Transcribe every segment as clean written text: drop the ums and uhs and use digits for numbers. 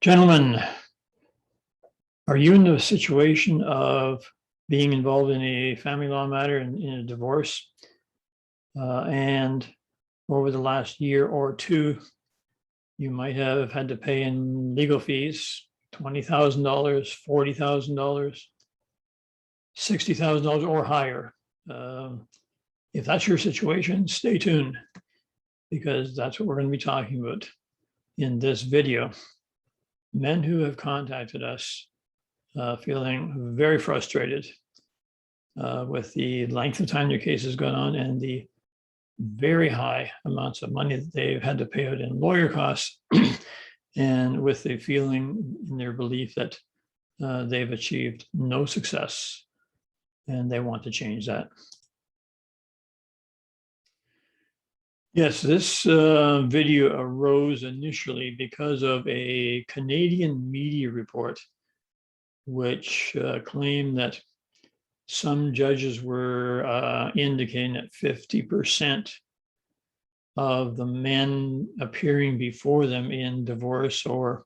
Gentlemen, are you in the situation of being involved in a family law matter in a divorce? And over the last year or two, you might have had to pay in legal fees, $20,000, $40,000, $60,000 or higher. If that's your situation, stay tuned, because that's what we're going to be talking about in this video. Men who have contacted us feeling very frustrated with the length of time their case has gone on and the very high amounts of money that they've had to pay out in lawyer costs, and with the feeling in their belief that they've achieved no success and they want to change that. Yes, this video arose initially because of a Canadian media report which claimed that some judges were indicating that 50% of the men appearing before them in divorce or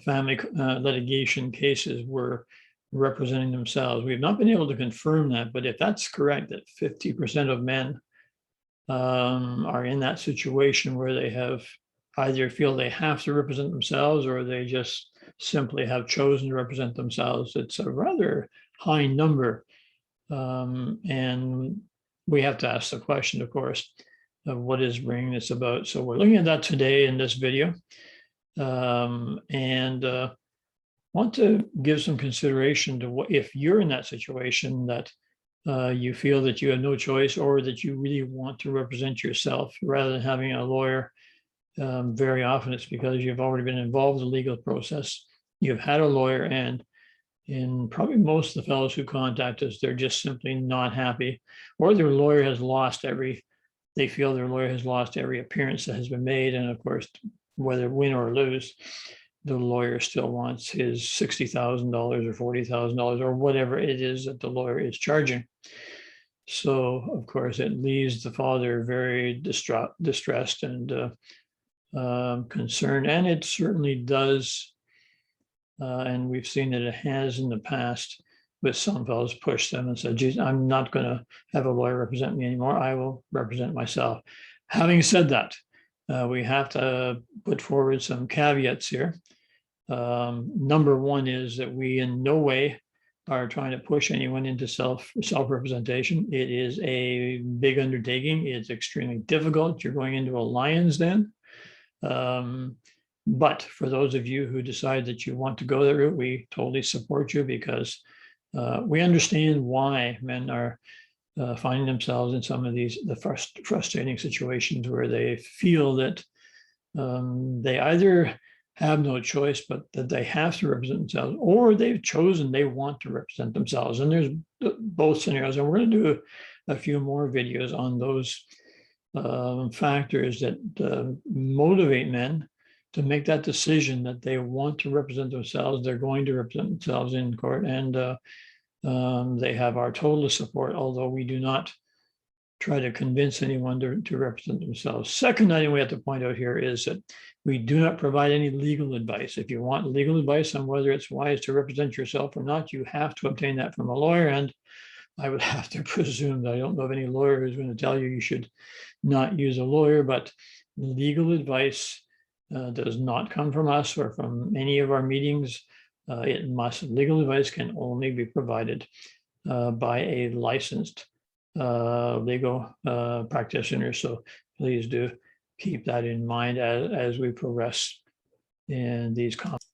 family litigation cases were representing themselves. We have not been able to confirm that, but if that's correct, that 50% of men are in that situation where they have either feel they have to represent themselves or they just simply have chosen to represent themselves, it's a rather high number. And we have to ask the question, of course, of what is bringing this about. So we're looking at that today in this video, and want to give some consideration to what, if you're in that situation that you feel that you have no choice or that you really want to represent yourself rather than having a lawyer. Very often it's because you've already been involved in the legal process. You've had a lawyer, and in probably most of the fellows who contact us, they're just simply not happy, or their lawyer has lost they feel their lawyer has lost every appearance that has been made. And of course, whether win or lose, the lawyer still wants his $60,000 or $40,000 or whatever it is that the lawyer is charging. So of course, it leaves the father very distressed and concerned, and it certainly does. And we've seen that it has in the past with some fellows push them and said, geez, I'm not going to have a lawyer represent me anymore. I will represent myself. Having said that, we have to put forward some caveats here. Number one is that we in no way are trying to push anyone into self-representation. It is a big undertaking. It's extremely difficult. You're going into a lion's den. But for those of you who decide that you want to go that route, we totally support you, because we understand why men are finding themselves in some of these frustrating situations where they feel that they either have no choice, but that they have to represent themselves, or they've chosen they want to represent themselves. And there's both scenarios. And we're going to do a few more videos on those factors that motivate men to make that decision that they want to represent themselves. They're going to represent themselves in court, and they have our total support, although we do not try to convince anyone to represent themselves. Second item we have to point out here is that we do not provide any legal advice. If you want legal advice on whether it's wise to represent yourself or not, you have to obtain that from a lawyer. And I would have to presume that I don't know of any lawyer who's going to tell you you should not use a lawyer, but legal advice does not come from us or from any of our meetings. Legal advice can only be provided by a licensed legal practitioner. So please do keep that in mind as we progress in these comments.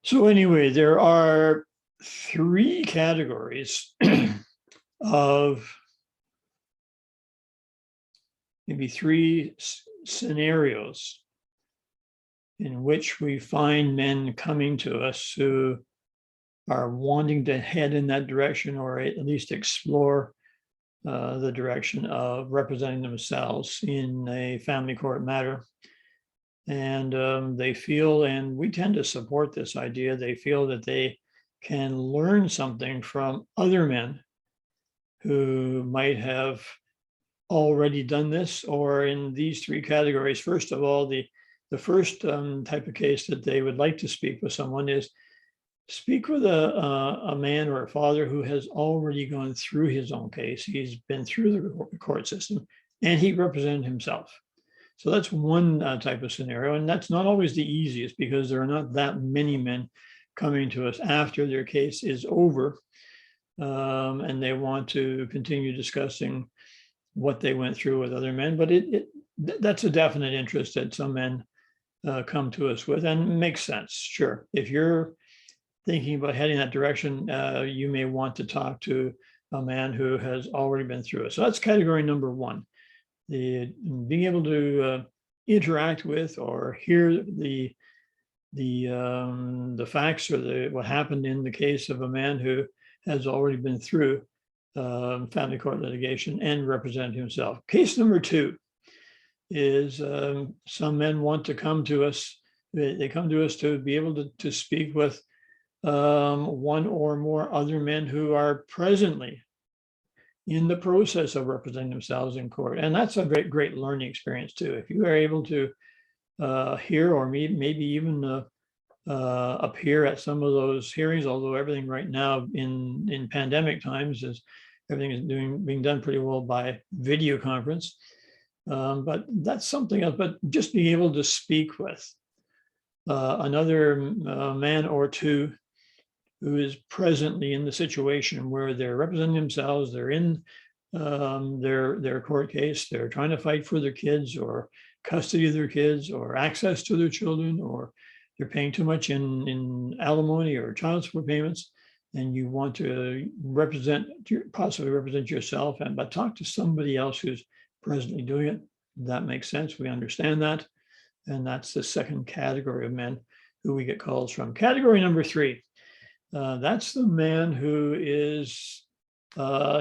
So anyway, there are three categories of maybe three scenarios in which we find men coming to us who are wanting to head in that direction, or at least explore the direction of representing themselves in a family court matter. And they feel, and we tend to support this idea, they feel that they can learn something from other men who might have already done this, or in these three categories. First of all, the the first type of case that they would like to speak with someone is speak with a man or a father who has already gone through his own case. He's been through the court system and he represented himself. So that's one type of scenario. And that's not always the easiest because there are not that many men coming to us after their case is over. And they want to continue discussing what they went through with other men. But that's a definite interest that some men come to us with, and makes sense. Sure. If you're thinking about heading that direction, you may want to talk to a man who has already been through it. So that's category number one. Being able to interact with or hear the facts or what happened in the case of a man who has already been through family court litigation and represent himself. Case number two is some men want to come to us. They come to us to be able to speak with one or more other men who are presently in the process of representing themselves in court. And that's a great learning experience too. If you are able to hear or maybe even appear at some of those hearings, although everything right now in pandemic times is everything is being done pretty well by video conference. But that's something else, but just being able to speak with another man or two who is presently in the situation where they're representing themselves, they're in their court case, they're trying to fight for their kids or custody of their kids or access to their children, or they're paying too much in alimony or child support payments, and you want to possibly represent yourself, but talk to somebody else who's presently doing it. That makes sense. We understand that. And that's the second category of men who we get calls from. Category number three. That's the man who is,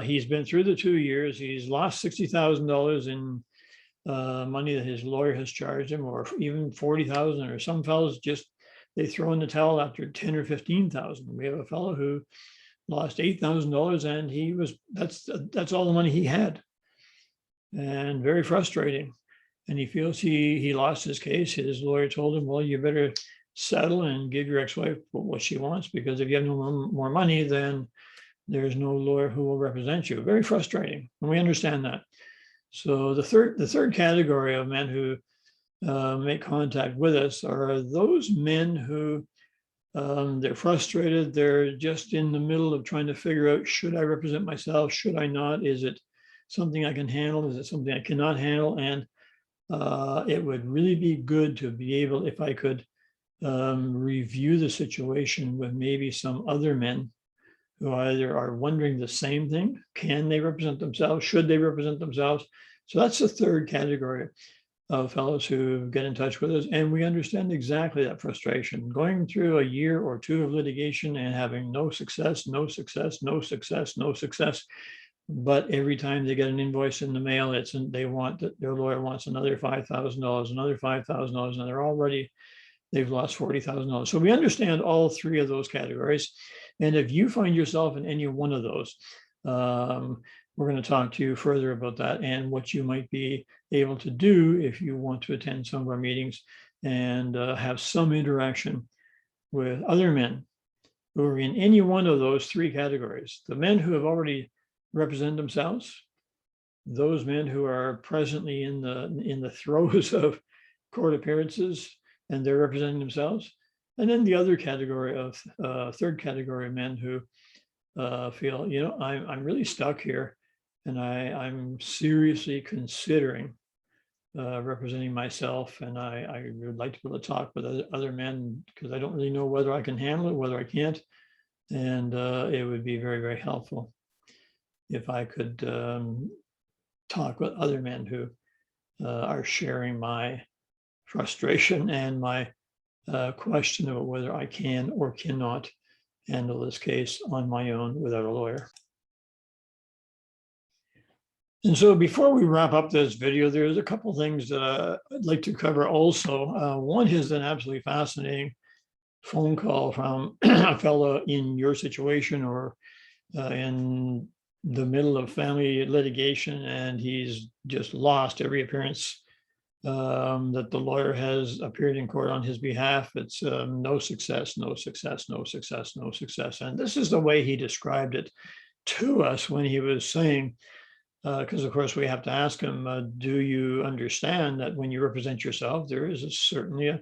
he's been through the 2 years. He's lost $60,000 in money that his lawyer has charged him, or even 40,000, or some fellows just, they throw in the towel after 10 or 15,000. We have a fellow who lost $8,000 and that's all the money he had. And very frustrating. And he feels he lost his case. His lawyer told him, well, you better settle and give your ex-wife what she wants, because if you have no more money, then there's no lawyer who will represent you. Very frustrating, and we understand that. So the third category of men who make contact with us are those men who they're frustrated. They're just in the middle of trying to figure out, should I represent myself? Should I not? Is it something I can handle? Is it something I cannot handle? And it would really be good to be able, if I could review the situation with maybe some other men who either are wondering the same thing. Can they represent themselves? Should they represent themselves? So that's the third category of fellows who get in touch with us. And we understand exactly that frustration. Going through a year or two of litigation and having no success, no success, no success, no success. But every time they get an invoice in the mail, their lawyer wants another $5,000, another $5,000, and they've lost $40,000. So we understand all three of those categories. And if you find yourself in any one of those, we're going to talk to you further about that and what you might be able to do if you want to attend some of our meetings and have some interaction with other men who are in any one of those three categories. The men who have already represented themselves, those men who are presently in the throes of court appearances and they're representing themselves, and then the other category of third category of men who feel, I'm really stuck here, and I'm seriously considering representing myself, and I would like to be able to talk with other men because I don't really know whether I can handle it, whether I can't, and it would be very, very helpful if I could talk with other men who are sharing my frustration and my question about whether I can or cannot handle this case on my own without a lawyer. And so before we wrap up this video, there's a couple things that I'd like to cover also. One is an absolutely fascinating phone call from a fellow in your situation or in the middle of family litigation, and he's just lost every appearance that the lawyer has appeared in court on his behalf. It's no success, no success, no success, no success. And this is the way he described it to us when he was saying, because of course we have to ask him, do you understand that when you represent yourself, there is certainly a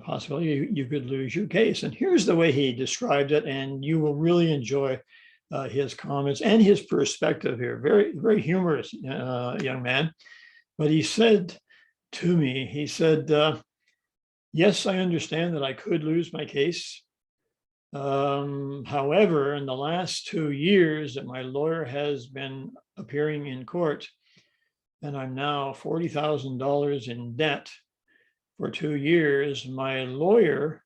possibility you could lose your case. And here's the way he described it, and you will really enjoy his comments and his perspective here. Very, very humorous young man. But he said to me, he said, yes, I understand that I could lose my case. However, in the last 2 years that my lawyer has been appearing in court, and I'm now $40,000 in debt for 2 years, my lawyer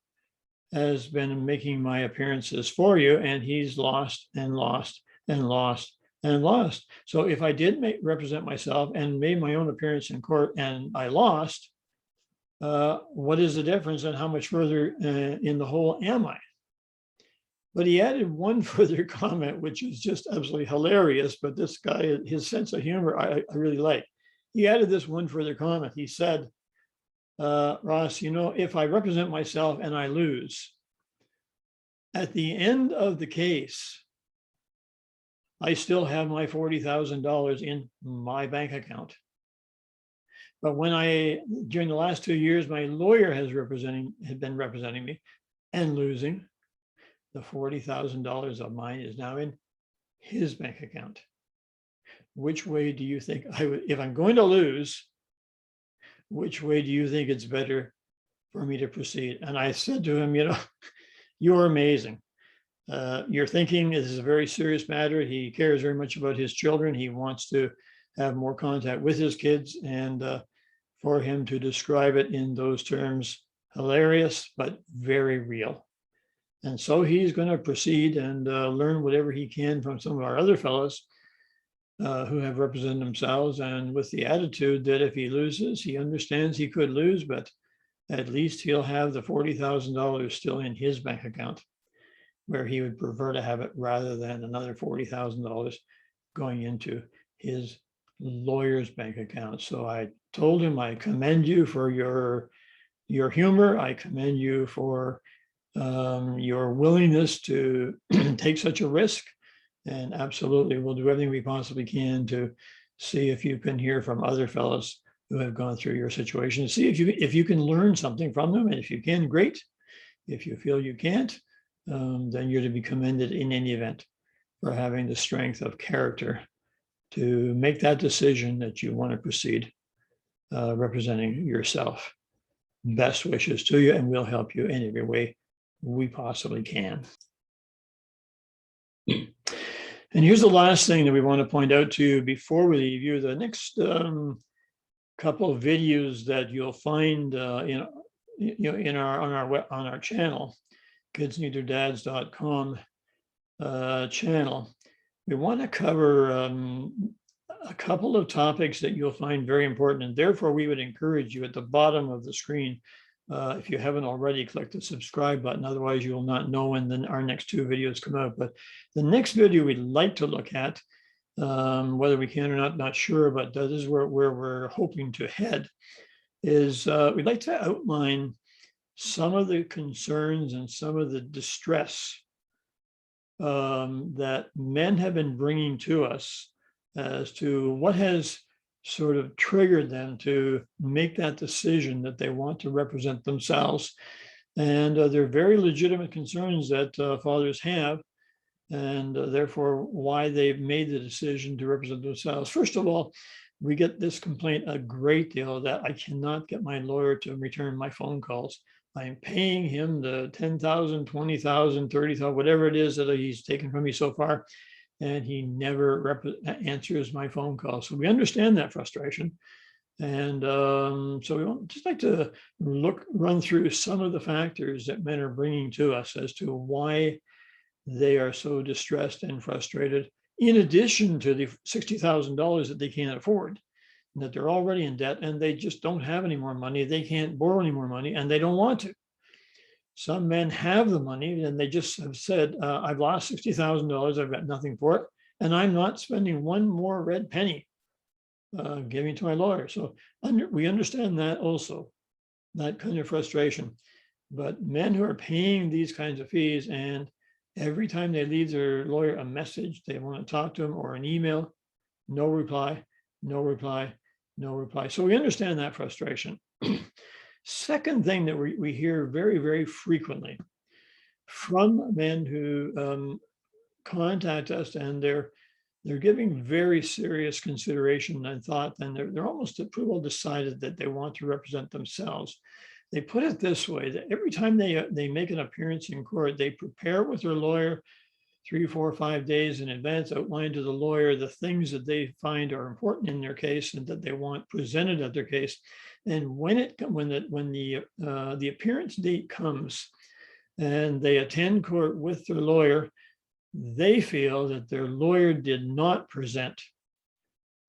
has been making my appearances for you, and he's lost and lost and lost and lost. So if I did represent myself and made my own appearance in court and I lost, what is the difference and how much further in the hole am I? But he added one further comment, which is just absolutely hilarious. But this guy, his sense of humor, I really like. He added this one further comment. He said, Ross, you know, if I represent myself and I lose, at the end of the case, I still have my $40,000 in my bank account. But when during the last 2 years, my lawyer had been representing me and losing, the $40,000 of mine is now in his bank account. Which way do you think if I'm going to lose, which way do you think it's better for me to proceed? And I said to him, you know, you're amazing. Your thinking is a very serious matter. He cares very much about his children. He wants to have more contact with his kids, and for him to describe it in those terms, hilarious, but very real. And so he's going to proceed and learn whatever he can from some of our other fellows who have represented themselves, and with the attitude that if he loses, he understands he could lose, but at least he'll have the $40,000 still in his bank account, where he would prefer to have it rather than another $40,000 going into his lawyer's bank account. So I told him, I commend you for your humor. I commend you for your willingness to take such a risk, and absolutely we'll do everything we possibly can to see if you can hear from other fellows who have gone through your situation, see if you can learn something from them. And if you can, great. If you feel you can't, then you're to be commended in any event for having the strength of character to make that decision that you want to proceed representing yourself. Best wishes to you, and we'll help you in every way we possibly can. And here's the last thing that we want to point out to you before we leave you. The next couple of videos that you'll find on our channel, KidsNeedTheirDads.com channel, we want to cover a couple of topics that you'll find very important, and therefore we would encourage you at the bottom of the screen, if you haven't already, click the subscribe button. Otherwise, you will not know when our next 2 videos come out. But the next video we'd like to look at, whether we can or not sure, but this is where we're hoping to head, is we'd like to outline some of the concerns and some of the distress that men have been bringing to us as to what has sort of triggered them to make that decision that they want to represent themselves. And they're very legitimate concerns that fathers have, and therefore why they've made the decision to represent themselves. First of all, we get this complaint a great deal that I cannot get my lawyer to return my phone calls. I'm paying him the $10,000, $20,000, $30,000, whatever it is that he's taken from me so far, and he never answers my phone call. So we understand that frustration. And so we want just like to run through some of the factors that men are bringing to us as to why they are so distressed and frustrated, in addition to the $60,000 that they can't afford, and that they're already in debt and they just don't have any more money. They can't borrow any more money, and they don't want to. Some men have the money and they just have said, I've lost $60,000, I've got nothing for it, and I'm not spending one more red penny giving to my lawyer. So we understand that also, that kind of frustration. But men who are paying these kinds of fees, and every time they leave their lawyer a message, they want to talk to him, or an email, no reply, no reply, no reply. So we understand that frustration. Second thing that we hear very, very frequently from men who contact us, and they're giving very serious consideration and thought, and they're almost pretty well decided that they want to represent themselves. They put it this way, that every time they make an appearance in court, they prepare with their lawyer 3, 4, 5 days in advance, outline to the lawyer the things that they find are important in their case and that they want presented at their case. And when the appearance date comes and they attend court with their lawyer, they feel that their lawyer did not present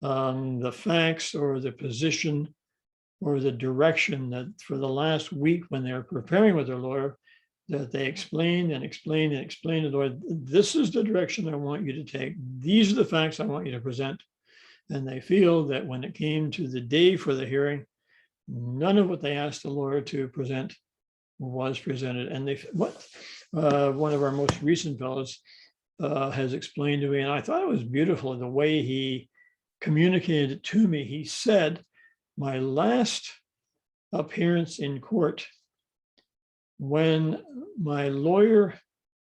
the facts or the position or the direction that for the last week when they're preparing with their lawyer, that they explained and explained and explained to the lawyer, this is the direction I want you to take. These are the facts I want you to present. And they feel that when it came to the day for the hearing, none of what they asked the lawyer to present was presented. And one of our most recent fellows has explained to me, and I thought it was beautiful, the way he communicated it to me. He said, my last appearance in court, when my lawyer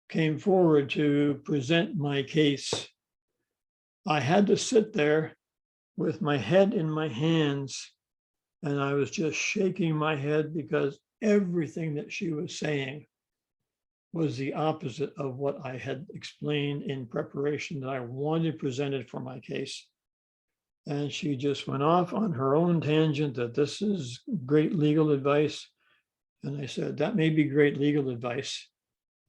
came forward to present my case, I had to sit there with my head in my hands, and I was just shaking my head because everything that she was saying was the opposite of what I had explained in preparation that I wanted presented for my case. And she just went off on her own tangent that this is great legal advice. And I said, that may be great legal advice,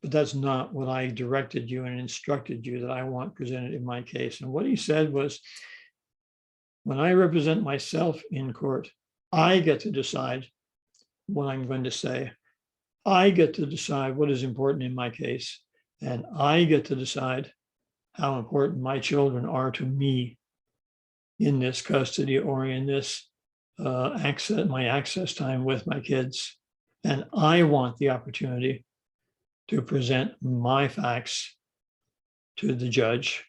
but that's not what I directed you and instructed you that I want presented in my case. And what he said was, when I represent myself in court, I get to decide what I'm going to say. I get to decide what is important in my case, and I get to decide how important my children are to me in this custody or in this my access time with my kids. And I want the opportunity to present my facts to the judge.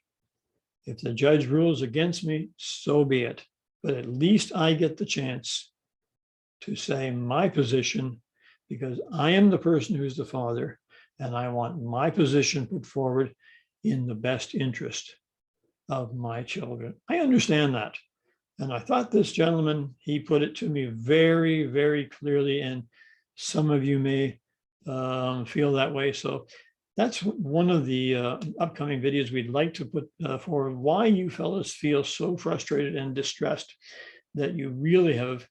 If the judge rules against me, so be it. But at least I get the chance to say my position, because I am the person who's the father, and I want my position put forward in the best interest of my children. I understand that. And I thought this gentleman, he put it to me very, very clearly, and some of you may feel that way. So that's one of the upcoming videos we'd like to put forward, why you fellas feel so frustrated and distressed that you really have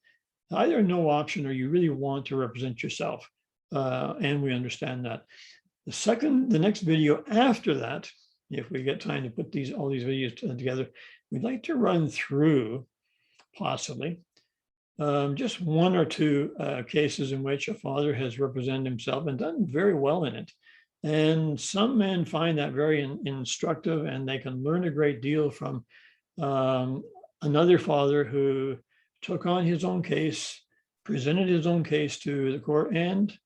either no option or you really want to represent yourself. And we understand that. The next video after that, if we get time to put all these videos together, we'd like to run through possibly just one or two cases in which a father has represented himself and done very well in it. And some men find that very instructive, and they can learn a great deal from another father who took on his own case, presented his own case to the court, and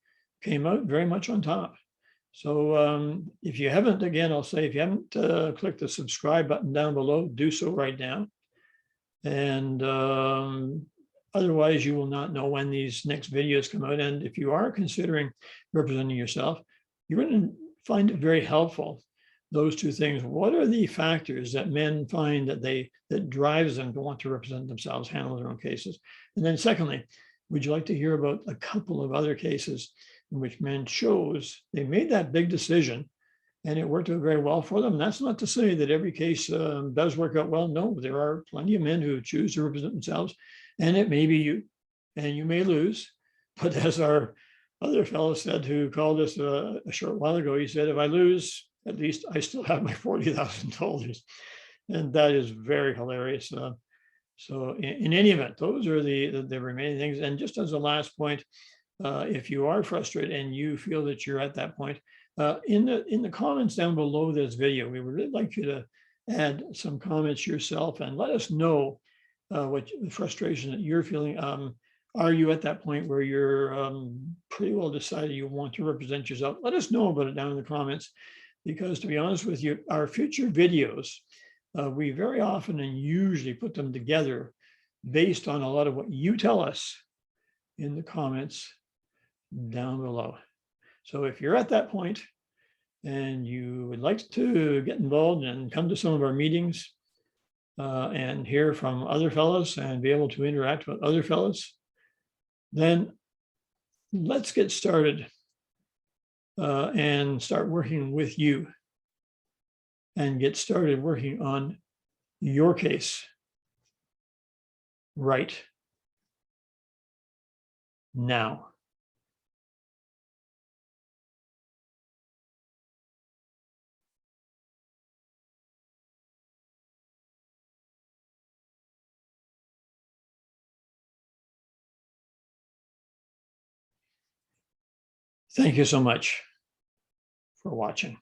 came out very much on top. So if you haven't, again, I'll say, if you haven't clicked the subscribe button down below, do so right now. And otherwise, you will not know when these next videos come out. And if you are considering representing yourself, you're going to find it very helpful. Those two things. What are the factors that men find that drives them to want to represent themselves, handle their own cases? And then secondly, would you like to hear about a couple of other cases in which men chose they made that big decision and it worked out very well for them? And that's not to say that every case does work out well. No, there are plenty of men who choose to represent themselves, and it may be you, and you may lose. But as our other fellow said, who called us a short while ago, he said, if I lose, at least I still have my $40,000. And that is very hilarious. So in any event, those are the remaining things. And just as a last point, if you are frustrated and you feel that you're at that point, in the comments down below this video, we would really like you to add some comments yourself and let us know what the frustration that you're feeling. Are you at that point where you're pretty well decided you want to represent yourself? Let us know about it down in the comments, because to be honest with you, our future videos, we very often and usually put them together based on a lot of what you tell us in the comments down below. So if you're at that point and you would like to get involved and come to some of our meetings and hear from other fellows and be able to interact with other fellows, then let's get started and start working with you and get started working on your case right now. Thank you so much for watching.